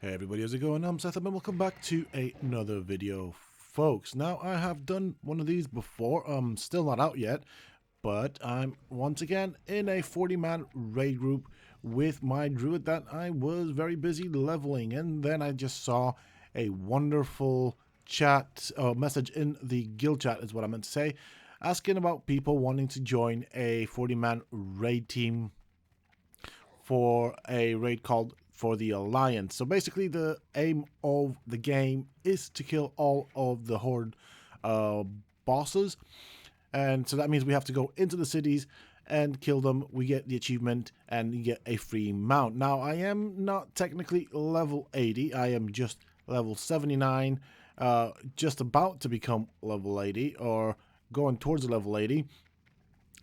Hey everybody, how's it going? I'm Sethum and welcome back to another video, folks. Now, I have done one of these before, still not out yet, but I'm once again in a 40-man raid group with my druid that I was very busy leveling, and then I just saw a wonderful chat, message in the guild chat is what I meant to say, asking about people wanting to join a 40-man raid team for a raid called For the Alliance. So basically the aim of the game is to kill all of the Horde bosses, and so that means we have to go into the cities and kill them. We get the achievement and you get a free mount. Now, I am not technically level 80, I am just level 79, just about to become level 80 or going towards level 80.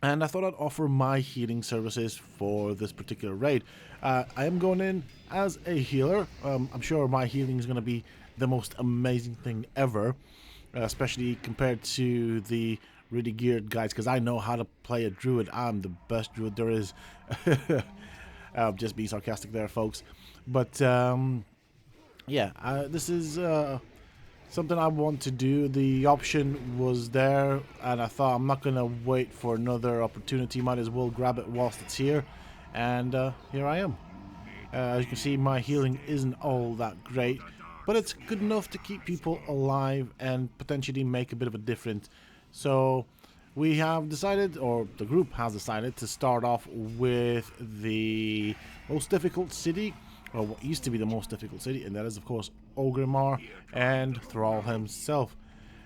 And I thought I'd offer my healing services for this particular raid. I am going in as a healer. I'm sure my healing is going to be the most amazing thing ever, especially compared to the really geared guys, because I know how to play a druid. I'm the best druid there is. Just be sarcastic there, folks. But yeah, this is something I want to do. The option was there, and I thought I'm not going to wait for another opportunity. Might as well grab it whilst it's here. And here I am. As you can see, my healing isn't all that great, but it's good enough to keep people alive and potentially make a bit of a difference. So we have decided, or the group has decided, to start off with the most difficult city, or what used to be the most difficult city, and that is of course Orgrimmar and Thrall himself.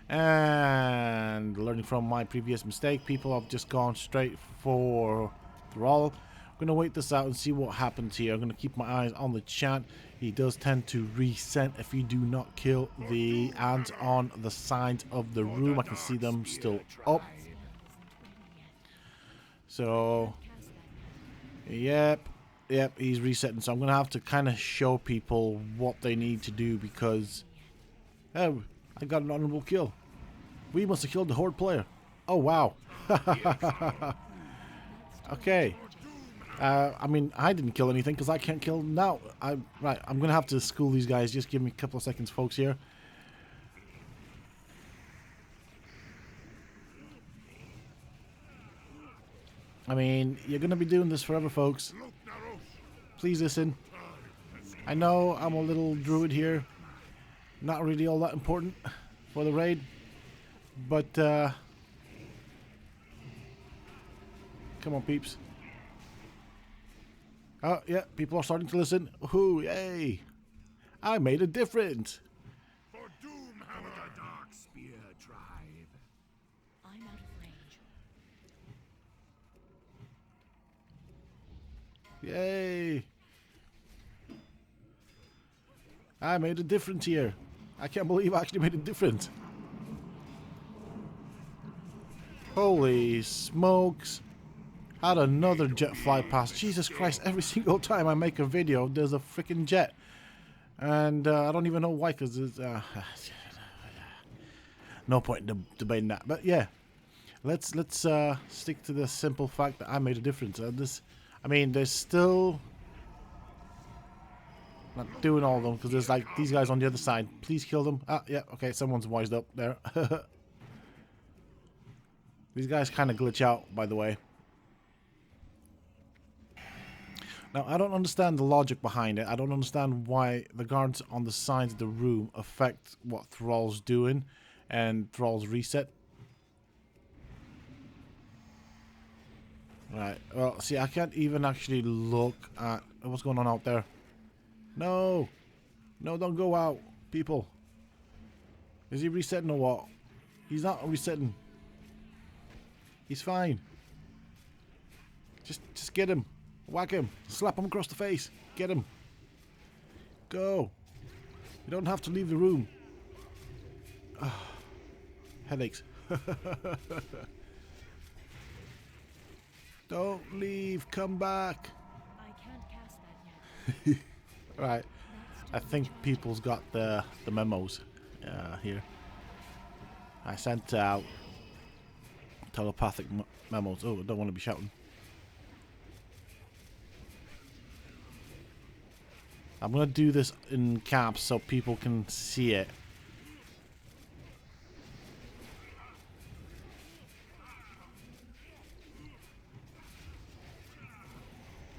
And learning from my previous mistake, people have just gone straight for Thrall. I'm going to wait this out and see what happens here. I'm going to keep my eyes on the chat. He does tend to reset if you do not kill the ants on the sides of the room. I can see them still up. So, yep, he's resetting. So I'm going to have to kind of show people what they need to do, because, oh, I got an honorable kill. We must have killed the Horde player. Oh, wow. Okay. I mean, I didn't kill anything because I can't kill now. Right, I'm going to have to school these guys. Just give me a couple of seconds, folks, here. I mean, you're going to be doing this forever, folks. Please listen. I know I'm a little druid here. Not really all that important for the raid. But, come on, peeps. Oh, yeah, people are starting to listen. Woohoo, yay! I made a difference! For doom hammer the dark spear tribe. I'm out of range. Yay! I made a difference here. I can't believe I actually made a difference. Holy smokes. Had another jet fly past. Jesus Christ, every single time I make a video, there's a freaking jet. And I don't even know why, because there's... no point in debating that. But yeah, let's stick to the simple fact that I made a difference. I mean, there's still... Not doing all of them, because there's like these guys on the other side. Please kill them. Ah, yeah, okay, someone's wised up there. These guys kind of glitch out, by the way. Now, I don't understand the logic behind it. I don't understand why the guards on the sides of the room affect what Thrall's doing and Thrall's reset. Right, well, see, I can't even actually look at what's going on out there. No! No, don't go out, people. Is he resetting or what? He's not resetting. He's fine. Just get him. Whack him. Slap him across the face. Get him. Go. You don't have to leave the room. Headaches. Don't leave. Come back. I can't cast that yet. Right. I think people's got the memos here. I sent out telepathic memos. Oh, I don't want to be shouting. I'm gonna do this in caps so people can see it.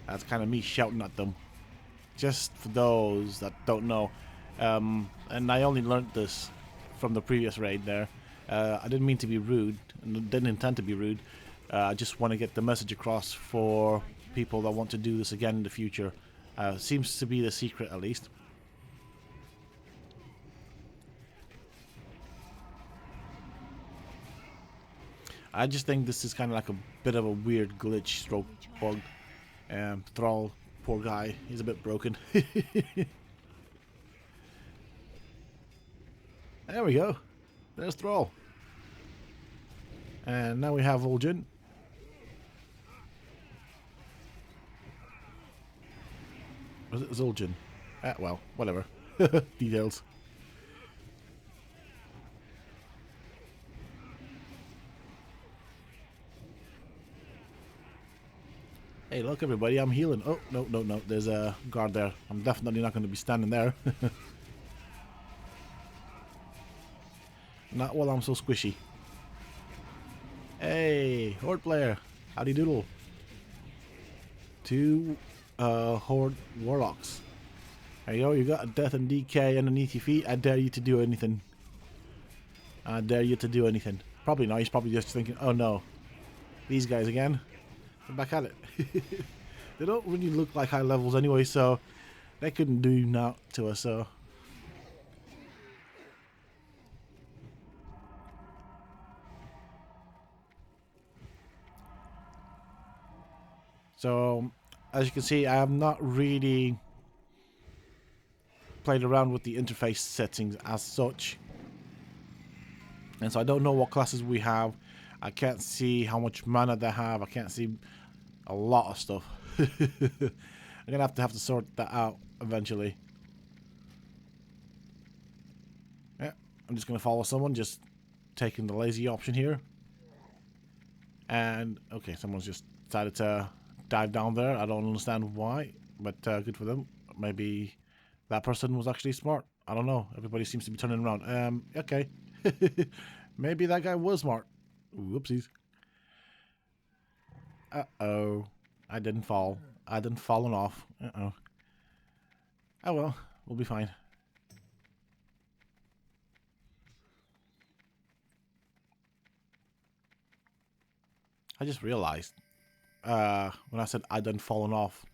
That's kind of me shouting at them. Just for those that don't know. And I only learned this from the previous raid there. I didn't mean to be rude, and didn't intend to be rude. I just want to get the message across for people that want to do this again in the future. Seems to be the secret, at least. I just think this is kind of like a bit of a weird glitch stroke bug. Thrall, poor guy, he's a bit broken. There we go. There's Thrall. And now we have Vol'jin. Was it Zul'jin? Well, whatever. Details. Hey, look, everybody, I'm healing. Oh, no, no, no. There's a guard there. I'm definitely not going to be standing there. Not while I'm so squishy. Hey, Horde player. Howdy doodle. Two Horde Warlocks. There you go. You got a death and DK underneath your feet. I dare you to do anything. I dare you to do anything. Probably not. He's probably just thinking, oh no. These guys again. I'm back at it. They don't really look like high levels anyway, so they couldn't do naught to us, so. So, as you can see, I have not really played around with the interface settings as such. And so I don't know what classes we have. I can't see how much mana they have. I can't see a lot of stuff. I'm going to have to sort that out eventually. Yeah, I'm just going to follow someone, just taking the lazy option here. And, okay, someone's just decided to dive down there. I don't understand why, but good for them. Maybe that person was actually smart. I don't know. Everybody seems to be turning around. Okay. Maybe that guy was smart. Whoopsies. Uh-oh. I didn't fall. I didn't fallen off. Uh-oh. Oh well. We'll be fine. I just realized when I said I done fallen off,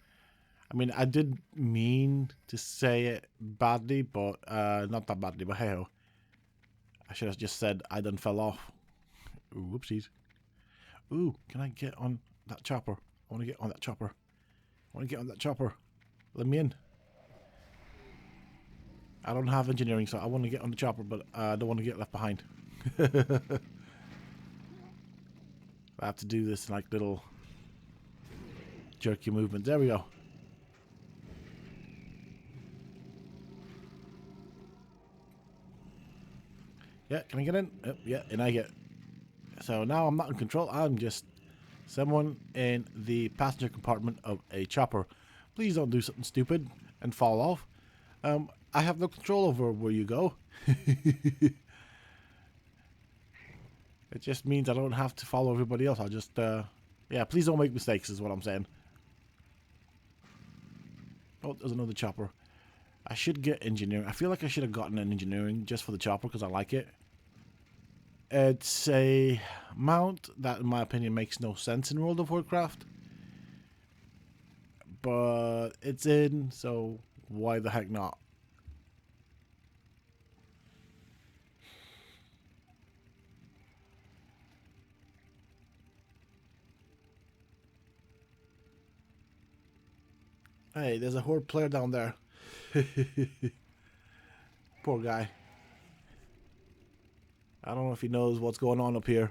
I mean, I did mean to say it badly, but not that badly, but hey-ho. I should have just said I done fell off. Ooh, whoopsies. Ooh, can I get on that chopper? I want to get on that chopper. I want to get on that chopper. Let me in. I don't have engineering, so I want to get on the chopper, but I don't want to get left behind. I have to do this like little jerky movement. There we go. Yeah, can I get in? Yeah, and I get. So now I'm not in control. I'm just someone in the passenger compartment of a chopper. Please don't do something stupid and fall off. I have no control over where you go. It just means I don't have to follow everybody else. I'll just, yeah, please don't make mistakes is what I'm saying. Oh, there's another chopper. I should get engineering. I feel like I should have gotten an engineering just for the chopper because I like it. It's a mount that, in my opinion, makes no sense in World of Warcraft. But it's in, so why the heck not? Hey, there's a Horde player down there. Poor guy. I don't know if he knows what's going on up here.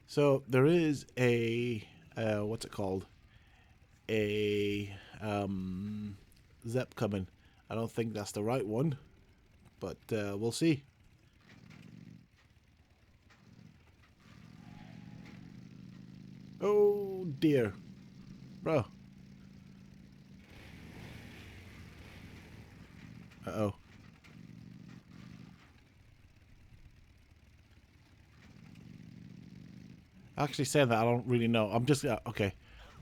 So there is a what's it called? A Zep coming. I don't think that's the right one, but we'll see. Oh dear. Bro. Uh-oh. Actually saying that, I don't really know. I'm just... okay.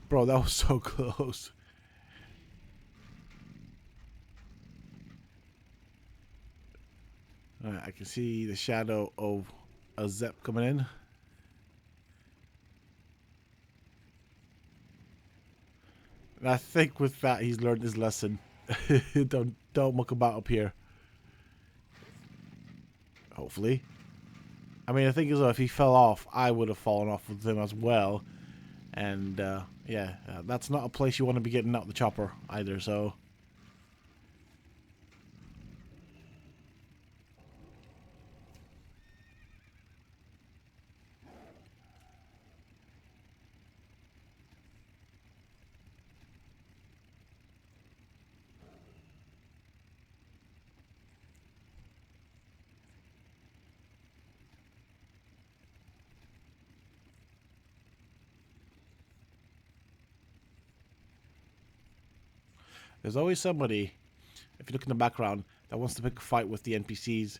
Bro, that was so close. Alright, I can see the shadow of a Zep coming in. And I think with that, he's learned his lesson. Don't muck about up here. Hopefully. I mean, the thing is, though, if he fell off, I would have fallen off with him as well. And, yeah, that's not a place you want to be getting out the chopper either, so... There's always somebody, if you look in the background, that wants to pick a fight with the NPCs.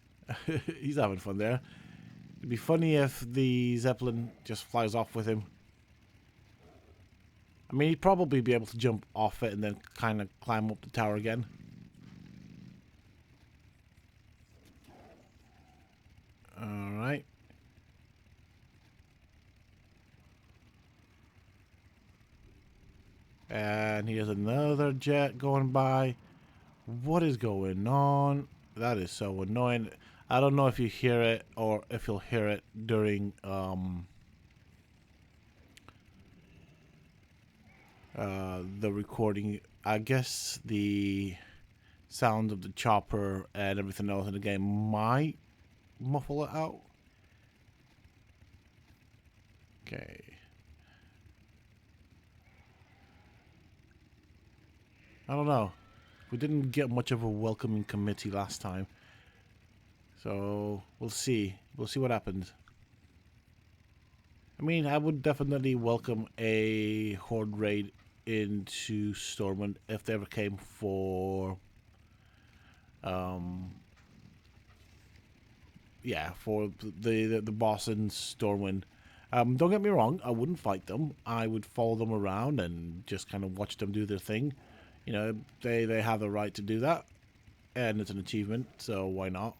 He's having fun there. It'd be funny if the Zeppelin just flies off with him. I mean, he'd probably be able to jump off it and then kind of climb up the tower again. Alright. And here's another jet going by. What is going on? That is so annoying. I don't know if you hear it or if you'll hear it during the recording. I guess the sound of the chopper and everything else in the game might muffle it out. Okay. I don't know. We didn't get much of a welcoming committee last time. So, we'll see. We'll see what happens. I mean, I would definitely welcome a Horde raid into Stormwind if they ever came for... yeah, for the boss in Stormwind. Don't get me wrong, I wouldn't fight them. I would follow them around and just kind of watch them do their thing. You know, they have the right to do that. And it's an achievement, so why not?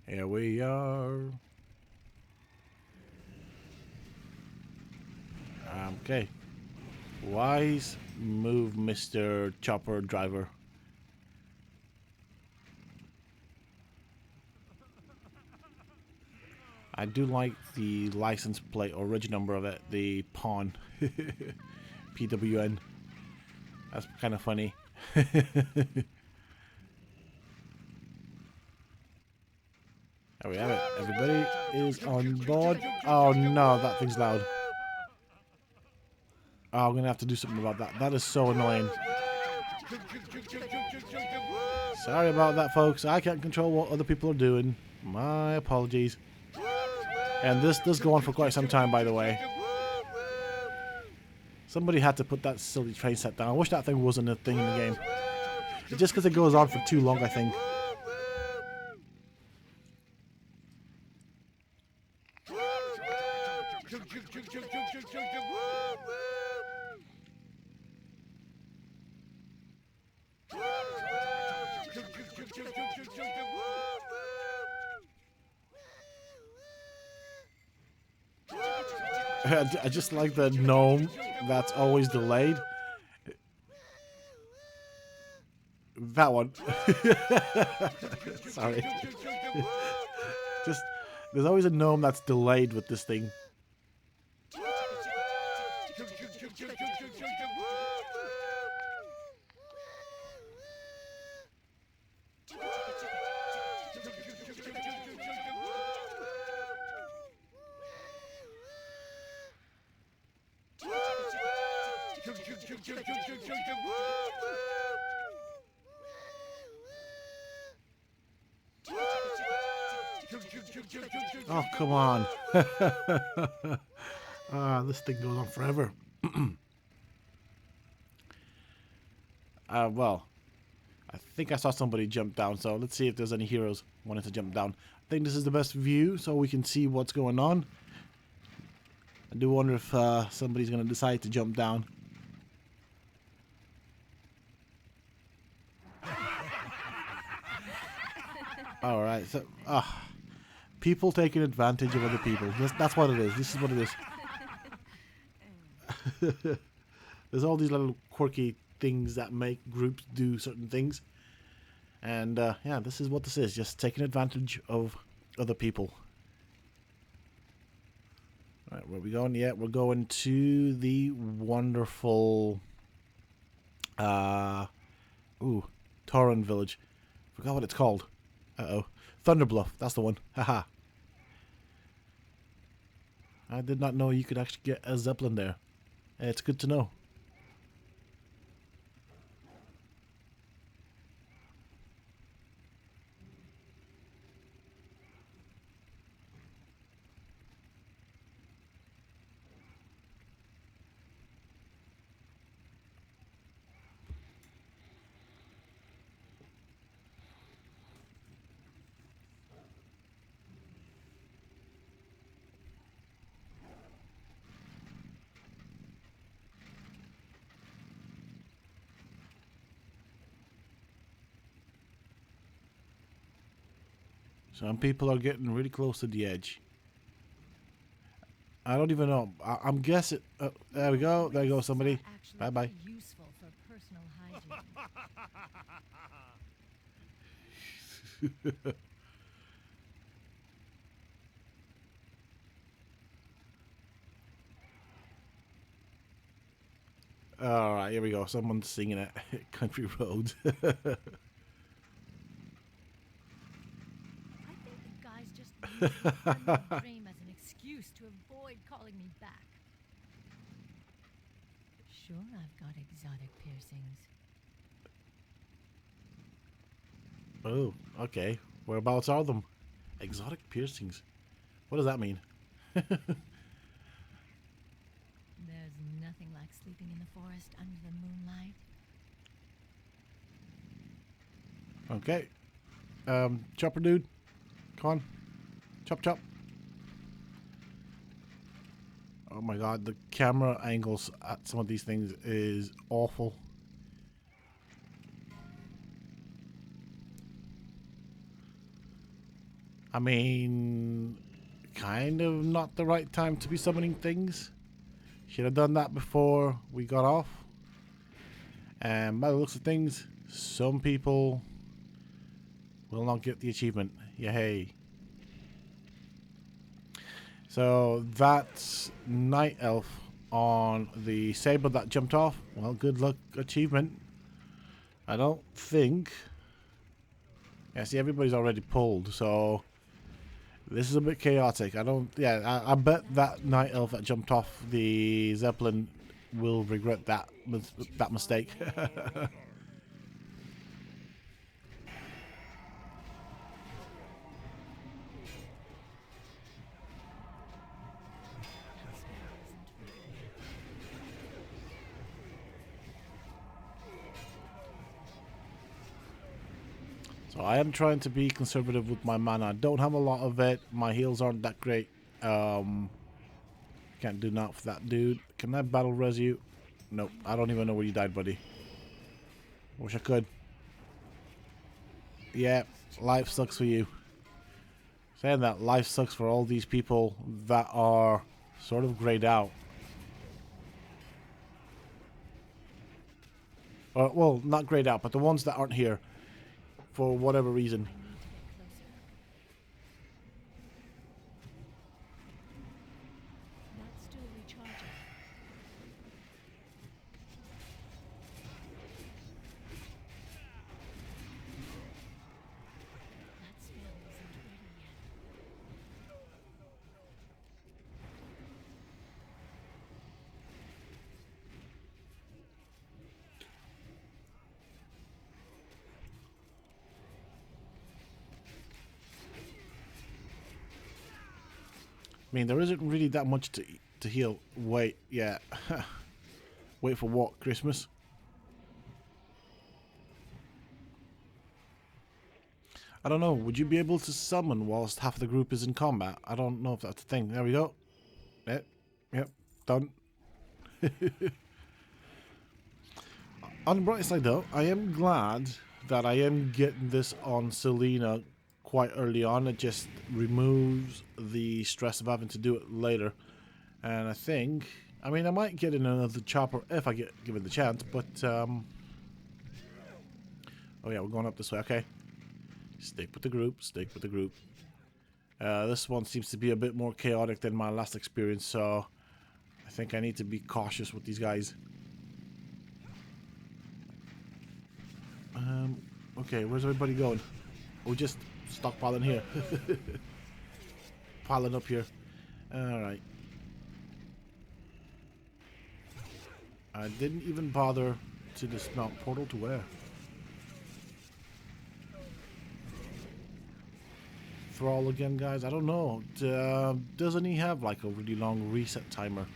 Here we are. Okay. Wise move, Mr. Chopper Driver. I do like the license plate or origin number of it, the pawn. PWN. That's kind of funny. There we have it. Everybody is on board. Oh no, that thing's loud. Oh, I'm gonna have to do something about that. That is so annoying. Sorry about that, folks. I can't control what other people are doing. My apologies. And this does go on for quite some time, by the way. Somebody had to put that silly train set down. I wish that thing wasn't a thing in the game. It's just because it goes on for too long, I think. I just like the gnome that's always delayed. That one. Sorry. Just, there's always a gnome that's delayed with this thing. Oh, come on. This thing goes on forever. Well, I think I saw somebody jump down, so let's see if there's any heroes wanting to jump down. I think this is the best view, so we can see what's going on. I do wonder if somebody's going to decide to jump down. Alright, so... people taking advantage of other people. That's what it is. This is what it is. There's all these little quirky things that make groups do certain things. And, yeah, this is what this is. Just taking advantage of other people. Alright, where are we going? Yeah, we're going to the wonderful... Tauren village. Forgot what it's called. Uh-oh. Thunderbluff. That's the one. Haha. I did not know you could actually get a Zeppelin there. It's good to know. Some people are getting really close to the edge. I don't even know. I'm guessing. There we go. There goes somebody. Bye bye. Useful for personal hygiene. All right, here we go. Someone's singing it. Country Roads. I think the guys just use my dream as an excuse to avoid calling me back. Sure, I've got exotic piercings. Oh, okay. Whereabouts are them? Exotic piercings. What does that mean? There's nothing like sleeping in the forest under the moonlight. Okay. Chopper dude. Come on. Chop chop. Oh my god, the camera angles at some of these things is awful. I mean, kind of not the right time to be summoning things. Should have done that before we got off. And by the looks of things, some people will not get the achievement. Yay. So that's Night Elf on the Saber that jumped off. Well, good luck achievement. I don't think... Yeah, see, everybody's already pulled, so... This is a bit chaotic. I don't... Yeah, I bet that Night Elf that jumped off the Zeppelin will regret that mistake. So I am trying to be conservative with my mana. I don't have a lot of it. My heals aren't that great. Can't do that for that dude. Can I battle res you? Nope. I don't even know where you died, buddy. Wish I could. Yeah, life sucks for you. Saying that, life sucks for all these people that are sort of grayed out. Well, not grayed out, but the ones that aren't here. For whatever reason. I need to get closer. That's still recharging. That spell isn't ready yet. I mean, there isn't really that much to heal. Wait, yeah. Wait for what? Christmas? I don't know. Would you be able to summon whilst half the group is in combat? I don't know if that's a thing. There we go. Yep. Yep. Done. On the bright side, though, I am glad that I am getting this on Selena quite early on. It just removes the stress of having to do it later. And I think, I mean, I might get in another chopper if I get given the chance, but, oh yeah, we're going up this way, okay. Stick with the group, stick with the group. This one seems to be a bit more chaotic than my last experience, so I think I need to be cautious with these guys. Okay, where's everybody going? We're just stockpiling here. Piling up here. Alright. I didn't even bother to dismount. Portal to where? Thrall again, guys? I don't know. Doesn't he have like a really long reset timer?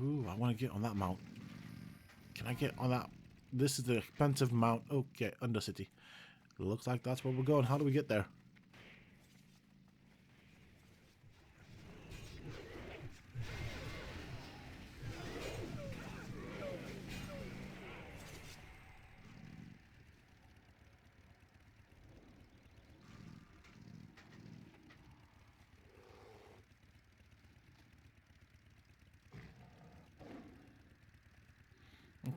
Ooh, I want to get on that mount. Can I get on that? This is the expensive mount. Okay, Undercity. Looks like that's where we're going. How do we get there?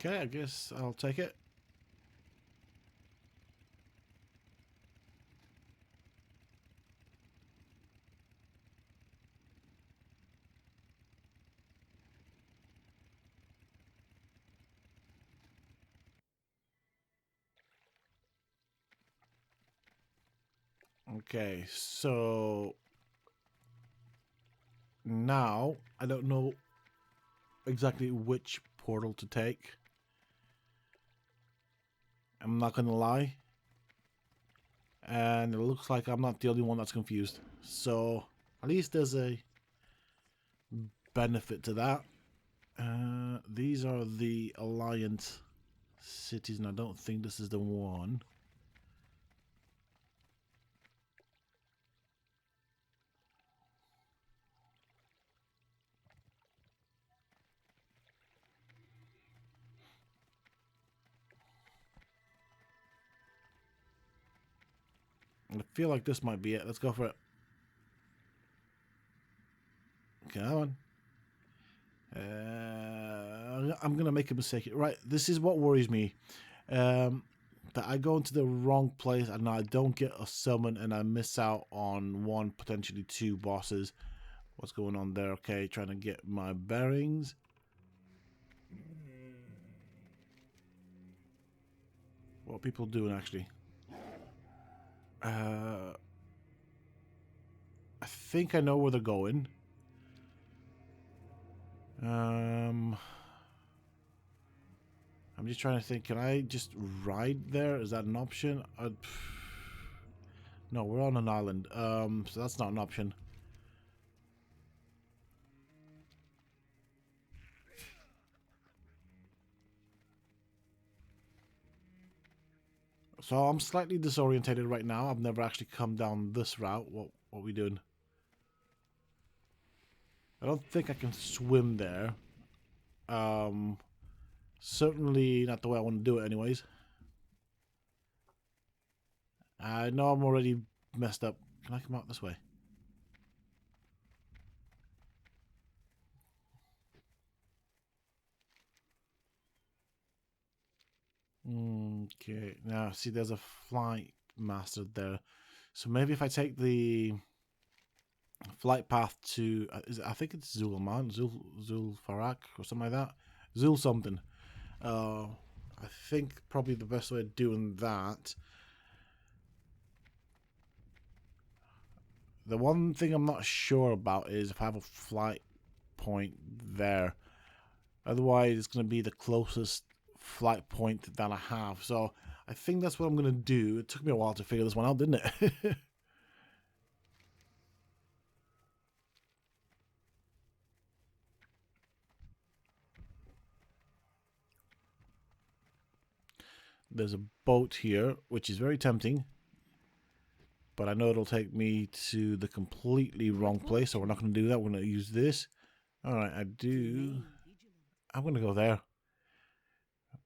Okay, I guess I'll take it. Okay, so now I don't know exactly which portal to take. I'm not gonna lie. And it looks like I'm not the only one that's confused. So at least there's a benefit to that. These are the Alliance cities, and I don't think this is the one. I feel like this might be it. Let's go for it. Come on. I'm going to make a mistake. Right, this is what worries me. That I go into the wrong place and I don't get a summon and I miss out on one, potentially two bosses. What's going on there? Okay, trying to get my bearings. What are people doing, actually? I think I know where they're going. I'm just trying to think. Can I just ride there? Is that an option? No, we're on an island. So that's not an option. So I'm slightly disorientated right now. I've never actually come down this route. What are we doing? I don't think I can swim there. Certainly not the way I want to do it anyways. I know I'm already messed up. Can I come out this way? Okay, now see there's a flight master there. So maybe if I take the flight path to, I think it's Zulman, Zul Farak or something like that. Zul something. I think probably the best way of doing that. The one thing I'm not sure about is if I have a flight point there. Otherwise, it's going to be the closest flight point that I have. So I think that's what I'm going to do. It took me a while to figure this one out, didn't it? There's a boat here, which is very tempting. But I know it'll take me to the completely wrong place, so we're not going to do that. We're going to use this. Alright, I'm going to go there.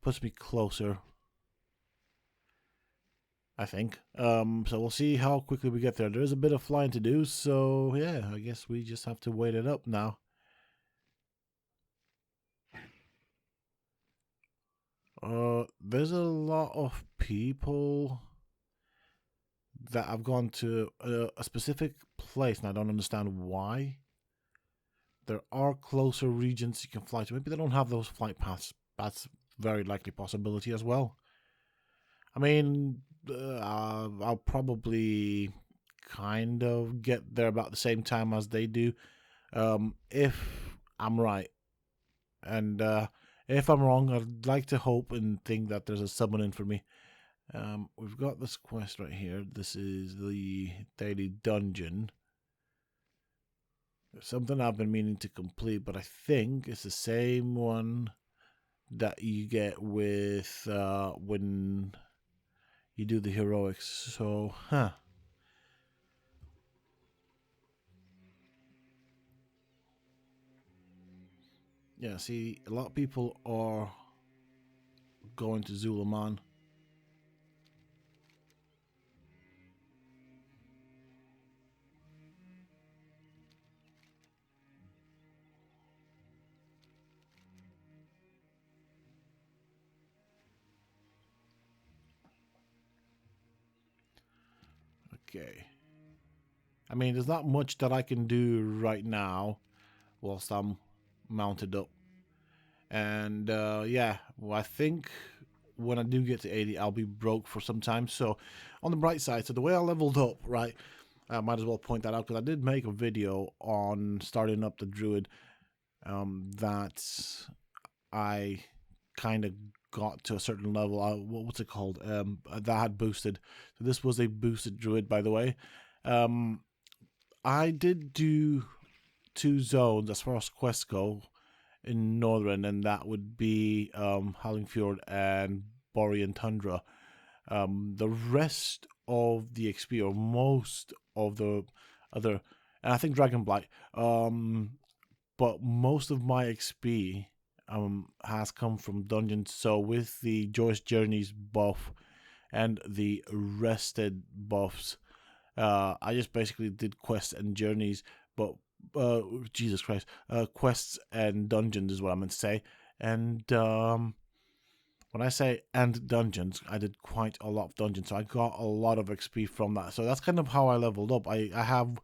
Puts me closer, I think. So we'll see how quickly we get there. There's a bit of flying to do, so yeah, I guess we just have to wait it up now. There's a lot of people that have gone to a specific place, and I don't understand why. There are closer regions you can fly to. Maybe they don't have those flight paths. That's very likely possibility as well. I mean, I'll probably kind of get there about the same time as they do, if I'm right. And if I'm wrong, I'd like to hope and think that there's a summoning for me. We've got this quest right here. This is the daily dungeon. Something I've been meaning to complete, but I think it's the same one that you get with when you do the heroics. So, yeah, see, a lot of people are going to Zulaman. Okay. I mean, there's not much that I can do right now whilst I'm mounted up. And yeah, well, I think when I do get to 80, I'll be broke for some time. So on the bright side, so the way I leveled up, right, I might as well point that out because I did make a video on starting up the Druid that I kind of got to a certain level. What's it called? That had boosted. So this was a boosted Druid, by the way. I did do 2 zones as far as quests go in Northern, and that would be Hallingfjord and Borean Tundra. The rest of the XP, or most of the other, and I think Dragonblight, but most of my XP has come from dungeons. So with the Joyous Journeys buff and the Rested buffs, I just basically did quests and journeys, but Jesus Christ, quests and dungeons is what I meant to say. And when I say and dungeons, I did quite a lot of dungeons, so I got a lot of XP from that. So that's kind of how I leveled up. I have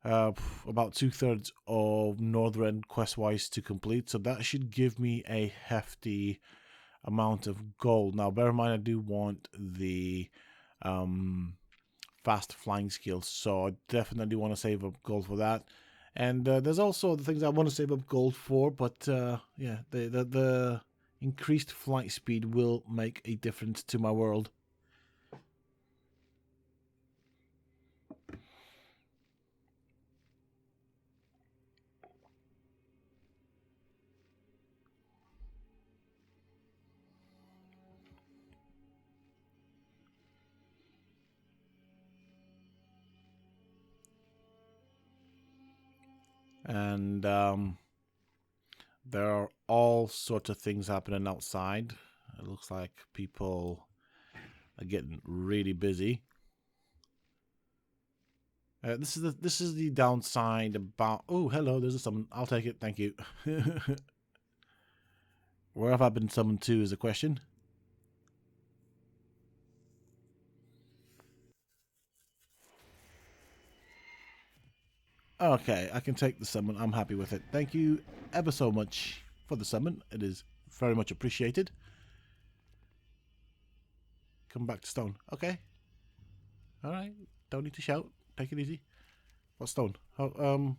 about 2/3 of Northern quest-wise to complete, so that should give me a hefty amount of gold. Now, bear in mind, I do want the fast flying skills, so I definitely want to save up gold for that. And there's also the things I want to save up gold for, but yeah, the increased flight speed will make a difference to my world. And there are all sorts of things happening outside. It looks like people are getting really busy. This is the downside about. Oh, hello. There's a summon. I'll take it. Thank you. Where have I been summoned to? Is the question. Okay, I can take the summon. I'm happy with it. Thank you ever so much for the summon. It is very much appreciated. Come back to stone. Okay. Alright. Don't need to shout. Take it easy. What stone? Oh,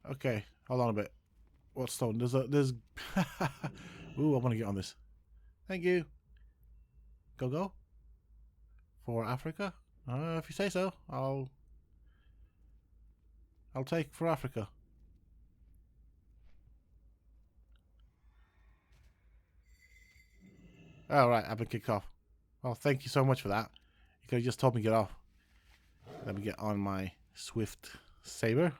okay. Hold on a bit. What stone? There's Ooh, I want to get on this. Thank you. Go. For Africa? If you say so, I'll take for Africa. All right, I've been kicked off. Well, thank you so much for that. You could have just told me to get off. Let me get on my swift saber.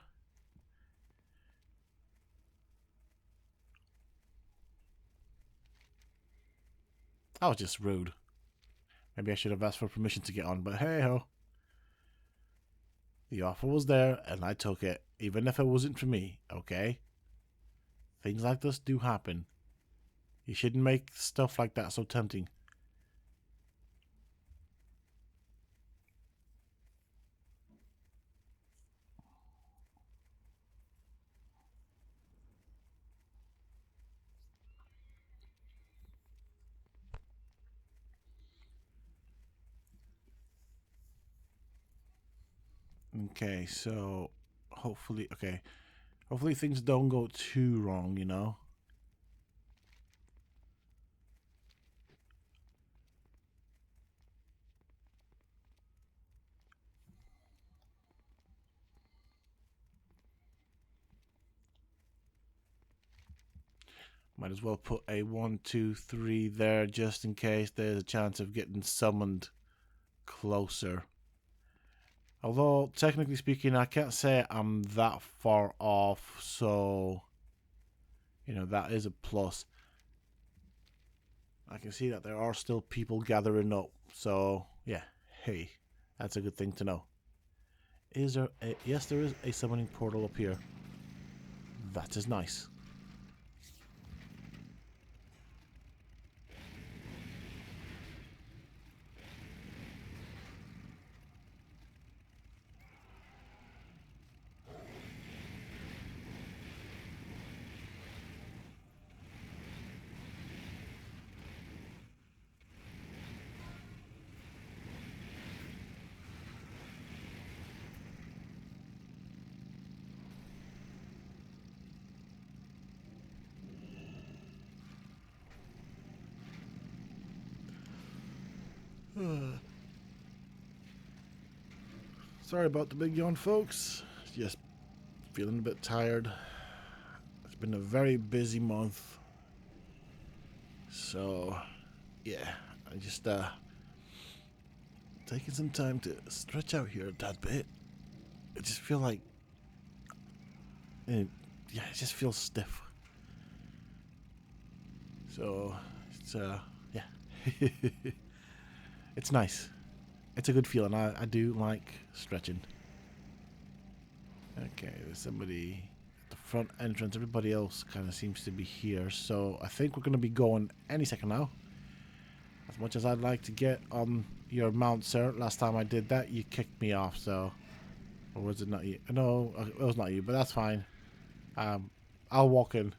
That was just rude. Maybe I should have asked for permission to get on, but hey ho. The offer was there, and I took it, even if it wasn't for me, okay? Things like this do happen. You shouldn't make stuff like that so tempting. Okay, so hopefully things don't go too wrong, you know? Might as well put a 1, 2, 3 there just in case there's a chance of getting summoned closer. Although, technically speaking, I can't say I'm that far off, so, you know, that is a plus. I can see that there are still people gathering up, so, yeah, hey, that's a good thing to know. Is there a... Yes, there is a summoning portal up here. That is nice. Sorry about the big yawn, folks. Just feeling a bit tired. It's been a very busy month. So, yeah, I just taking some time to stretch out here a tad bit. I just feel like, yeah, it just feels stiff. So, it's yeah, it's nice. It's a good feeling. I do like stretching. Okay, there's somebody at the front entrance. Everybody else kind of seems to be here. So I think we're going to be going any second now. As much as I'd like to get on your mount, sir. Last time I did that, you kicked me off. So, or was it not you? No, it was not you, but that's fine. I'll walk in.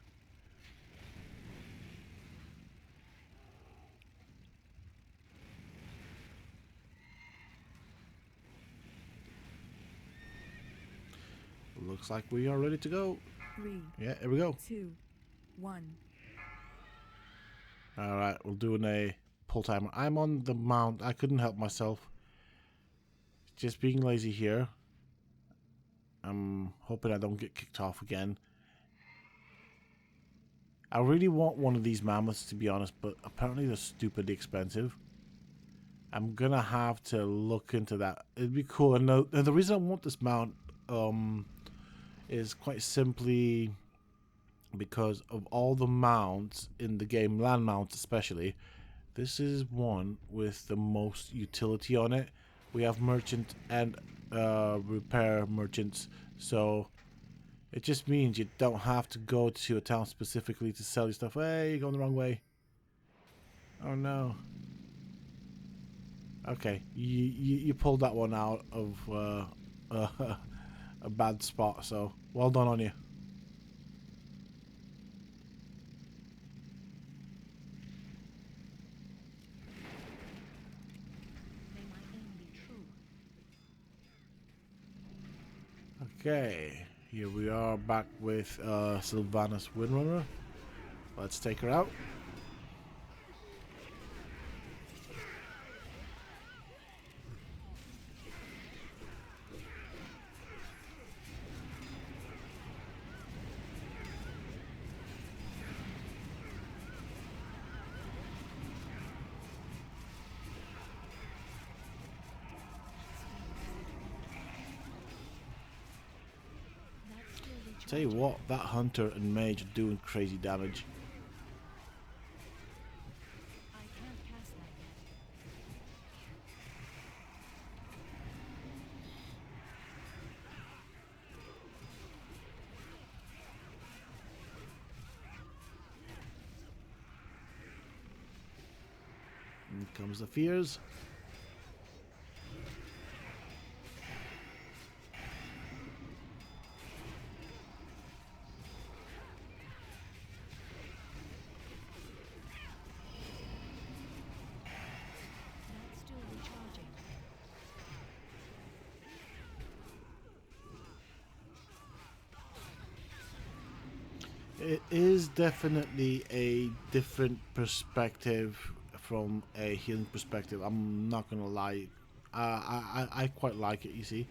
Looks like we are ready to go. 3, Yeah, here we go. 2, 1. Alright, we're doing a pull timer. I'm on the mount. I couldn't help myself. Just being lazy here. I'm hoping I don't get kicked off again. I really want one of these mammoths, to be honest, but apparently they're stupidly expensive. I'm gonna have to look into that. It'd be cool. And the reason I want this mount is quite simply because of all the mounts in the game, land mounts especially. This is one with the most utility on it. We have merchant and repair merchants, so it just means you don't have to go to a town specifically to sell your stuff. Hey, you're going the wrong way. Oh no. Okay, you pulled that one out of a bad spot, so well done on you. May my aim be true. Okay, here we are back with Sylvanas Windrunner. Let's take her out. Tell you what, that hunter and mage are doing crazy damage. I can't cast that yet. In comes the fears. That's still recharging. It is definitely a different perspective from a healing perspective. I'm not gonna lie. I quite like it, you see.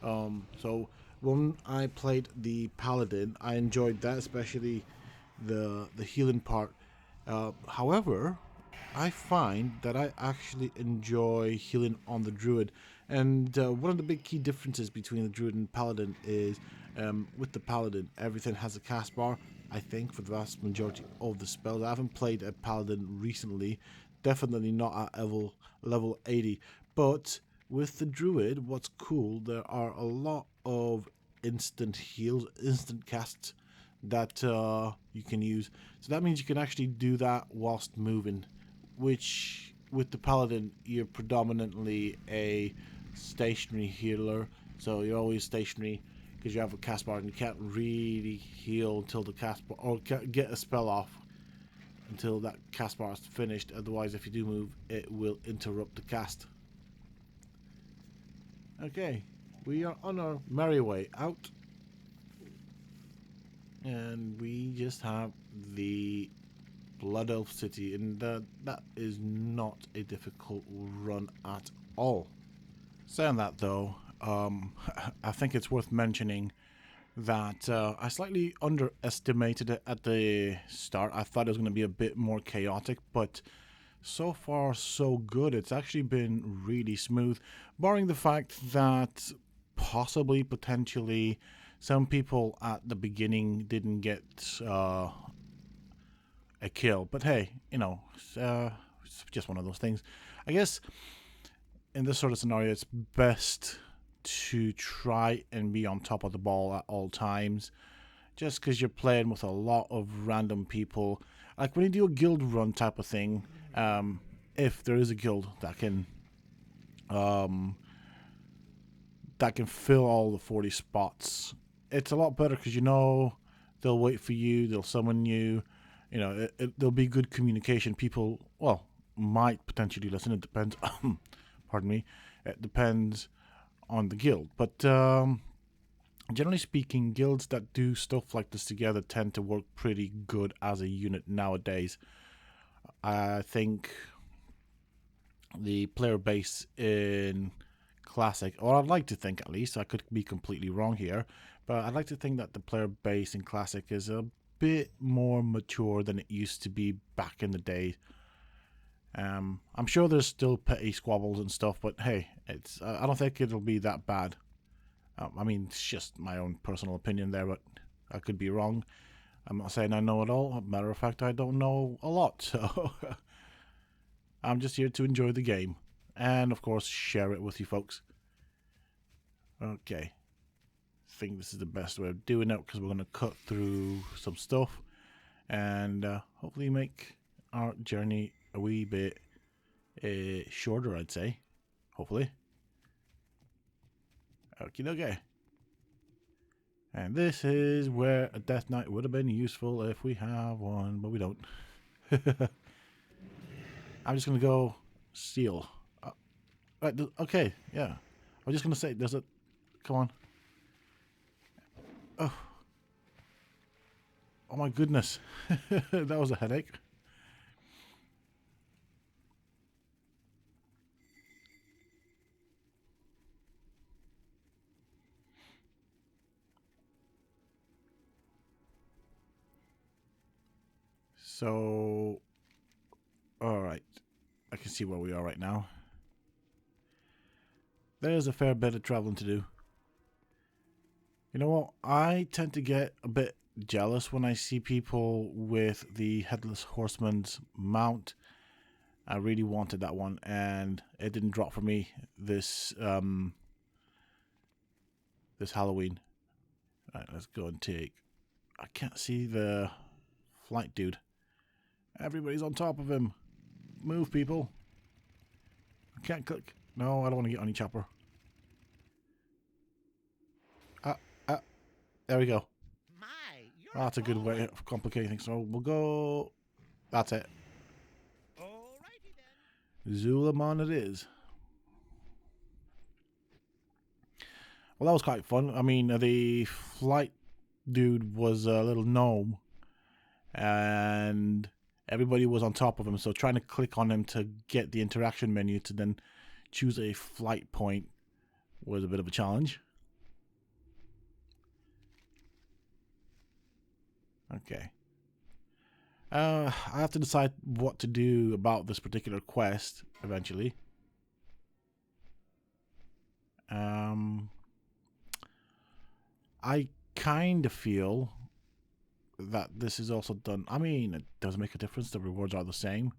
So when I played the paladin, I enjoyed that, especially the healing part. However, I find that I actually enjoy healing on the druid, and one of the big key differences between the druid and paladin is with the paladin, everything has a cast bar. I think for the vast majority of the spells, I haven't played a paladin recently, definitely not at level 80, but with the druid, what's cool, there are a lot of instant heals, instant casts that you can use. So that means you can actually do that whilst moving, which with the paladin, you're predominantly a stationary healer. So you're always stationary because you have a cast bar and you can't really heal until the cast bar, or get a spell off until that cast bar is finished. Otherwise, if you do move, it will interrupt the cast. Okay, we are on our merry way out, and we just have the Blood Elf City, and that is not a difficult run at all. Saying that though, I think it's worth mentioning that I slightly underestimated it at the start. I thought it was going to be a bit more chaotic, but so far so good. It's actually been really smooth, barring the fact that possibly, potentially, some people at the beginning didn't get a kill. But hey, you know, it's just one of those things. I guess in this sort of scenario, it's best to try and be on top of the ball at all times, just because you're playing with a lot of random people. Like when you do a guild run type of thing, if there is a guild that can fill all the 40 spots, it's a lot better because you know they'll wait for you, they'll summon you. You know, there'll be good communication. People, well, might potentially listen. It depends. Pardon me. It depends on the guild, but generally speaking, guilds that do stuff like this together tend to work pretty good as a unit nowadays. I think the player base in Classic, or I'd like to think at least, I could be completely wrong here, but I'd like to think that the player base in Classic is a bit more mature than it used to be back in the day. I'm sure there's still petty squabbles and stuff, but hey, I don't think it'll be that bad. I mean, it's just my own personal opinion there, but I could be wrong. I'm not saying I know it all. As a matter of fact, I don't know a lot, so I'm just here to enjoy the game. And, of course, share it with you folks. Okay. I think this is the best way of doing it, because we're going to cut through some stuff and hopefully make our journey a wee bit shorter, I'd say. Hopefully. Okie dokie. And this is where a Death Knight would have been useful if we have one, but we don't. I'm just going to go steal. Right, okay, yeah. I was just going to say, there's a... Come on. Oh. Oh my goodness. That was a headache. So, alright. I can see where we are right now. There's a fair bit of traveling to do. You know what? I tend to get a bit jealous when I see people with the Headless Horseman's mount. I really wanted that one, and it didn't drop for me this this Halloween. All right, let's go and take. I can't see the flight dude. Everybody's on top of him. Move, people. I can't click. No, I don't want to get on your chopper. There we go. My, you're Oh, that's a good way of complicating things. So we'll go. That's it. Alrighty then. Zulamon it is. Well, that was quite fun. I mean, the flight dude was a little gnome, and everybody was on top of him. So trying to click on him to get the interaction menu to then choose a flight point was a bit of a challenge. Okay. I have to decide what to do about this particular quest eventually. I kind of feel that this is also done. I mean, it does make a difference. The rewards are the same.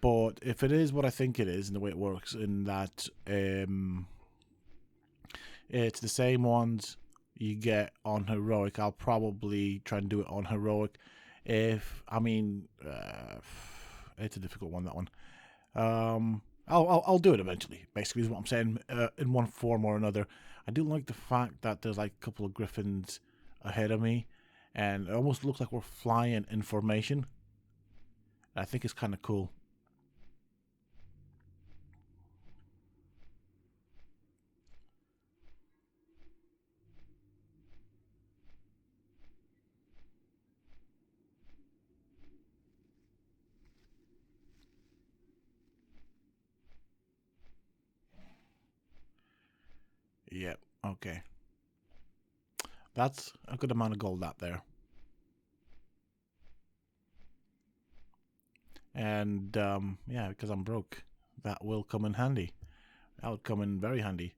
But if it is what I think it is, and the way it works, in that it's the same ones you get on heroic, I'll probably try and do it on heroic. I mean, it's a difficult one, that one. I'll do it eventually. Basically, is what I'm saying, in one form or another. I do like the fact that there's like a couple of griffins ahead of me, and it almost looks like we're flying in formation. I think it's kind of cool. Yep. Okay. That's a good amount of gold out there. And yeah, because I'm broke, that will come in handy. That would come in very handy.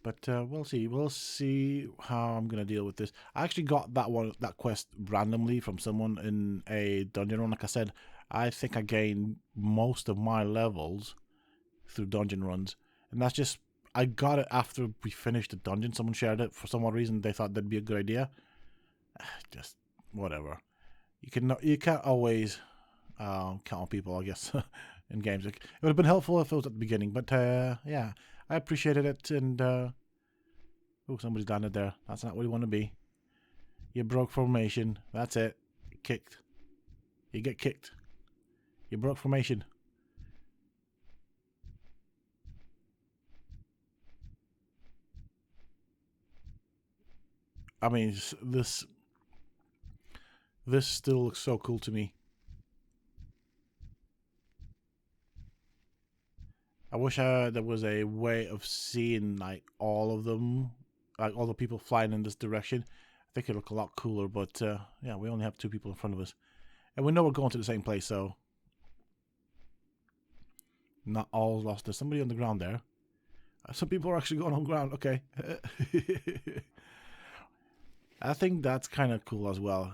But we'll see. We'll see how I'm gonna deal with this. I actually got that quest randomly from someone in a dungeon run. Like I said, I think I gained most of my levels through dungeon runs, and that's just I got it after we finished the dungeon. Someone shared it for some odd reason. They thought that'd be a good idea. Just whatever. You can't always count on people, I guess, in games. It would have been helpful if it was at the beginning, but yeah, I appreciated it. And oh, somebody's landed there. That's not where you want to be. You broke formation. That's it. Kicked. You get kicked. You broke formation. I mean, this still looks so cool to me. I wish there was a way of seeing like all of them, like all the people flying in this direction. I think it'd look a lot cooler, but yeah, we only have 2 people in front of us. And we know we're going to the same place, so not all lost. There's somebody on the ground there. Some people are actually going on ground. Okay. I think that's kind of cool as well.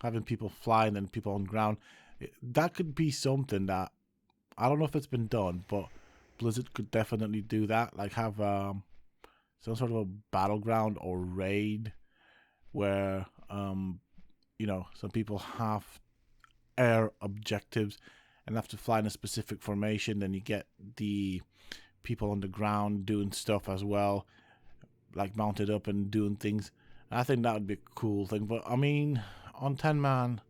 Having people fly and then people on ground. That could be something that, I don't know if it's been done, but Blizzard could definitely do that. Like have some sort of a battleground or raid where, you know, some people have air objectives and have to fly in a specific formation. Then you get the people on the ground doing stuff as well, like mounted up and doing things. And I think that would be a cool thing. But I mean, on 10 man,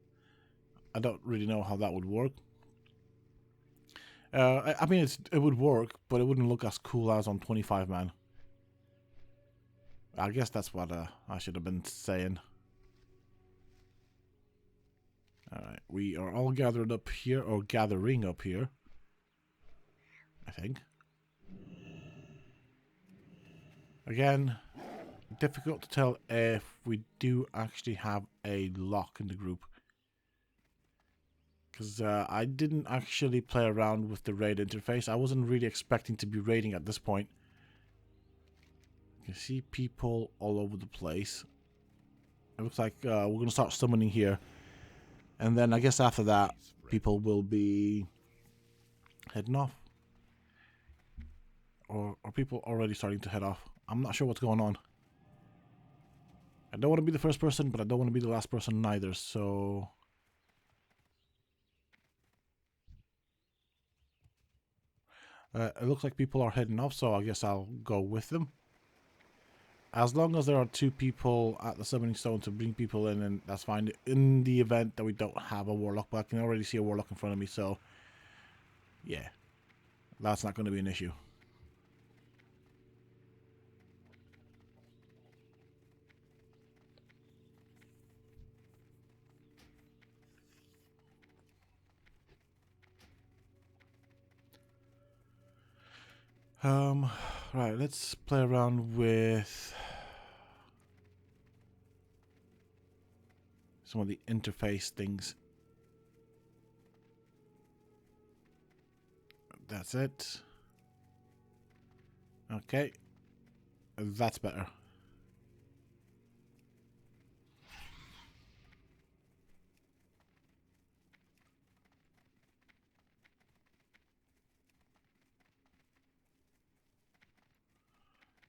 I don't really know how that would work. I mean, it would work, but it wouldn't look as cool as on 25 man. I guess that's what I should have been saying. Alright, we are all gathered up here, or gathering up here, I think. Again, difficult to tell if we do actually have a lock in the group. Because I didn't actually play around with the raid interface. I wasn't really expecting to be raiding at this point. You can see people all over the place. It looks like we're going to start summoning here. And then I guess after that, people will be heading off. Or are people already starting to head off? I'm not sure what's going on. I don't want to be the first person, but I don't want to be the last person neither, so... it looks like people are heading off, so I guess I'll go with them. As long as there are 2 people at the summoning stone to bring people in, and that's fine. In the event that we don't have a warlock, but I can already see a warlock in front of me, so... yeah. That's not going to be an issue. Right, let's play around with some of the interface things. That's it. Okay. That's better.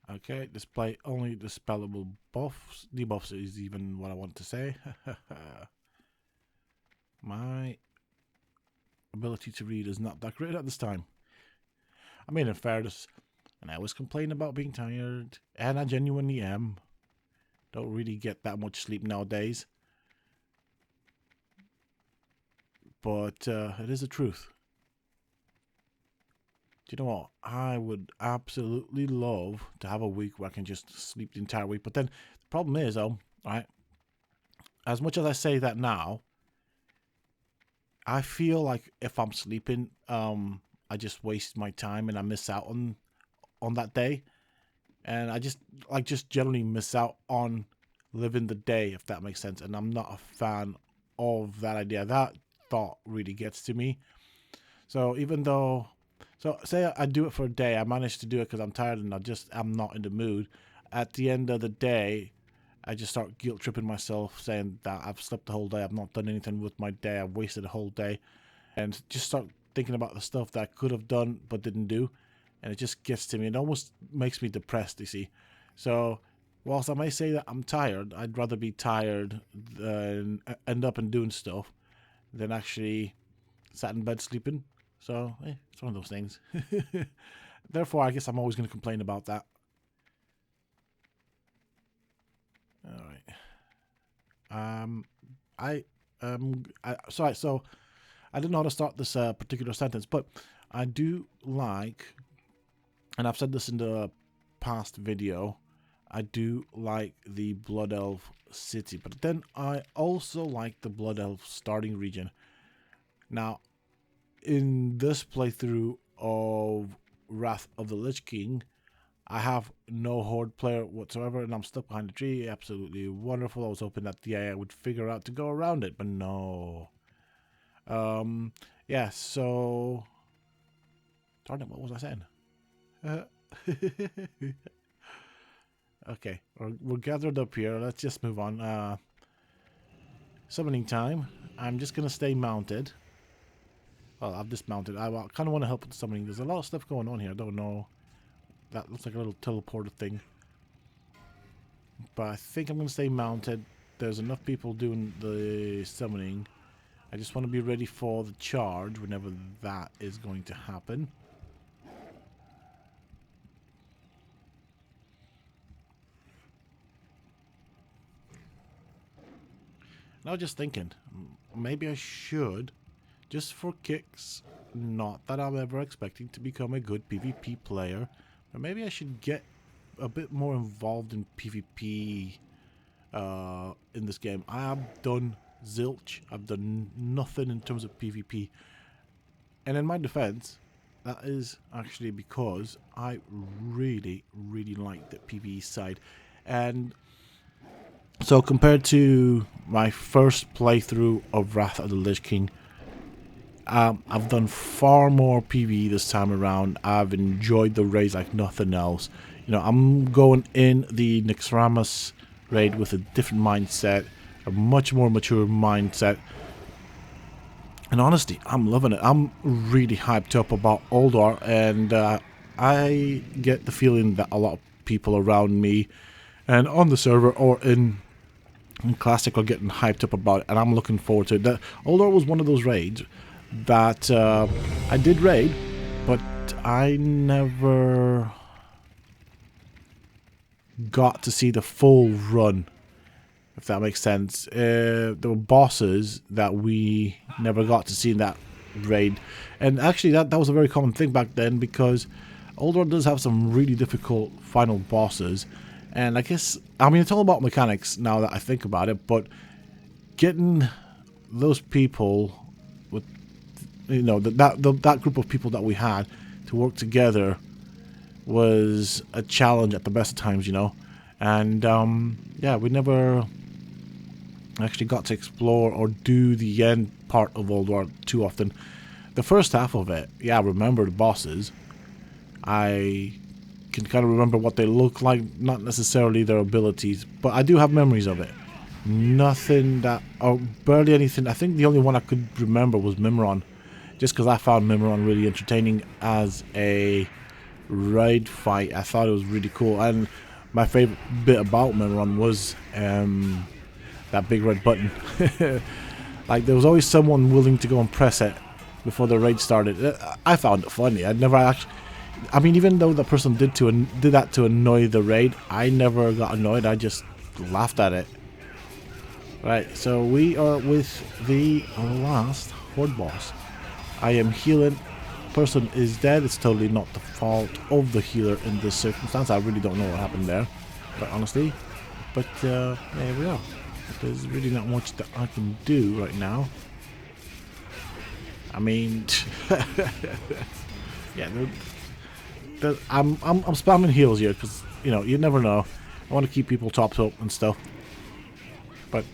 Okay, display only dispellable buffs. Debuffs is even what I want to say. My ability to read is not that great at this time. I mean, in fairness, and I always complain about being tired, and I genuinely am. Don't really get that much sleep nowadays. But it is the truth. Do you know what? I would absolutely love to have a week where I can just sleep the entire week. But then the problem is, though, right? As much as I say that now, I feel like if I'm sleeping, I just waste my time and I miss out on that day. And I just generally miss out on living the day, if that makes sense. And I'm not a fan of that idea. That thought really gets to me. So even though... so say I do it for a day, I manage to do it because I'm tired and I'm not in the mood. At the end of the day, I just start guilt tripping myself, saying that I've slept the whole day, I've not done anything with my day, I've wasted a whole day, and just start thinking about the stuff that I could have done but didn't do, and it just gets to me. It almost makes me depressed, you see. So whilst I may say that I'm tired, I'd rather be tired than end up and doing stuff than actually sat in bed sleeping. So, it's one of those things. Therefore, I guess I'm always going to complain about that. Alright. Sorry, so I didn't know how to start this particular sentence, but I do like, and I've said this in the past video, I do like the Blood Elf city, but then I also like the Blood Elf starting region. Now, in this playthrough of Wrath of the Lich King, I have no Horde player whatsoever, and I'm stuck behind a tree. Absolutely wonderful. I was hoping that the AI would figure out to go around it, but no. Yeah, so... darn it, what was I saying? Okay, we're gathered up here. Let's just move on. Summoning time. I'm just going to stay mounted. Well, I've dismounted. I kind of want to help with the summoning. There's a lot of stuff going on here. I don't know. That looks like a little teleporter thing. But I think I'm going to stay mounted. There's enough people doing the summoning. I just want to be ready for the charge whenever that is going to happen. And I was just thinking, maybe I should, just for kicks, not that I'm ever expecting to become a good PvP player, but maybe I should get a bit more involved in PvP in this game. I have done zilch. I've done nothing in terms of PvP. And in my defense, that is actually because I really, really like the PvE side. And so compared to my first playthrough of Wrath of the Lich King, I've done far more PvE this time around. I've enjoyed the raids like nothing else. You know, I'm going in the Nyxramas raid with a different mindset, a much more mature mindset. And honestly, I'm loving it. I'm really hyped up about Uldor, and I get the feeling that a lot of people around me and on the server or in Classic are getting hyped up about it, and I'm looking forward to it. Uldor was one of those raids that I did raid, but I never got to see the full run, if that makes sense. There were bosses that we never got to see in that raid, and actually that was a very common thing back then, because Uldor does have some really difficult final bosses. And I guess, I mean, it's all about mechanics now that I think about it, but getting those people with, you know, that group of people that we had to work together was a challenge at the best of times, you know. And yeah, we never actually got to explore or do the end part of Uldor too often. The first half of it, yeah, I remember the bosses. I can kind of remember what they look like, not necessarily their abilities, but I do have memories of it. Nothing that, or barely anything. I think the only one I could remember was Mimron, just because I found Mimron really entertaining as a raid fight. I thought it was really cool, and my favorite bit about Mimron was that big red button. Like, there was always someone willing to go and press it before the raid started. I found it funny. I'd never actually, I mean, even though the person did that to annoy the raid, I never got annoyed. I just laughed at it. Right, so we are with the last Horde boss. I am healing. Person is dead. It's totally not the fault of the healer in this circumstance. I really don't know what happened there, quite honestly. But there we are. There's really not much that I can do right now. I mean, yeah. I'm spamming heals here because, you know, you never know. I want to keep people topped up and stuff. But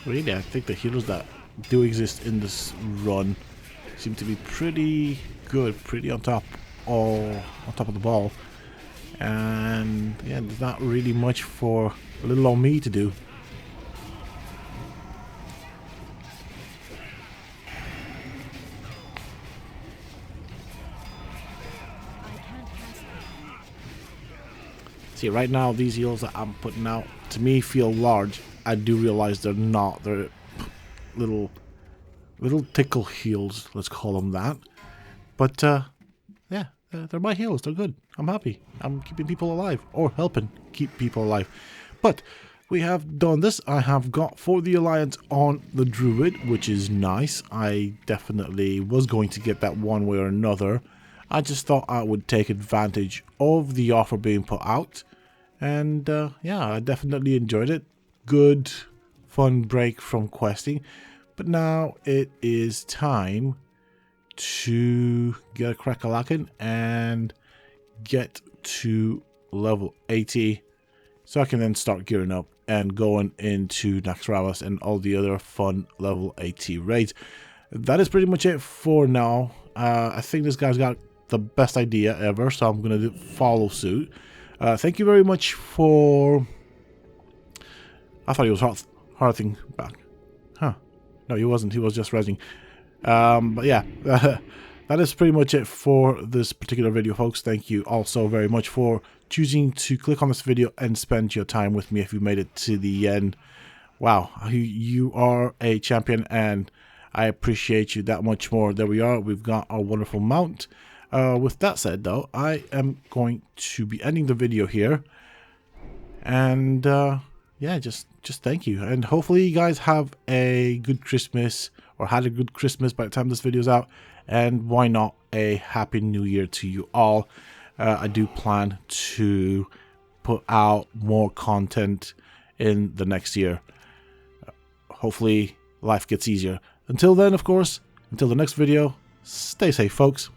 really, I think the healers that do exist in this run seem to be pretty good, pretty on top of the ball. And yeah, there's not really much for little old me to do. See, right now, these heals that I'm putting out, to me, feel large. I do realize they're not. They're little tickle heals, let's call them that. But, yeah, they're my heals. They're good. I'm happy. I'm keeping people alive, or helping keep people alive. But we have done this. I have got for the Alliance on the Druid, which is nice. I definitely was going to get that one way or another. I just thought I would take advantage of the offer being put out. And yeah, I definitely enjoyed it. Good, fun break from questing. But now it is time to get a crack-a-lackin' and get to level 80. So I can then start gearing up and going into Nyxramas and all the other fun level 80 raids. That is pretty much it for now. I think this guy's got the best idea ever, so I'm going to follow suit. Thank you very much for... I thought he was hearthing back. Huh. No, he wasn't. He was just resing. But yeah, that is pretty much it for this particular video, folks. Thank you also very much for choosing to click on this video and spend your time with me if you made it to the end. Wow, you are a champion, and I appreciate you that much more. There we are. We've got our wonderful mount. With that said, though, I am going to be ending the video here. And yeah, just thank you. And hopefully you guys have a good Christmas, or had a good Christmas by the time this video's out. And why not a Happy New Year to you all. I do plan to put out more content in the next year. Hopefully life gets easier. Until then, of course, until the next video, stay safe, folks.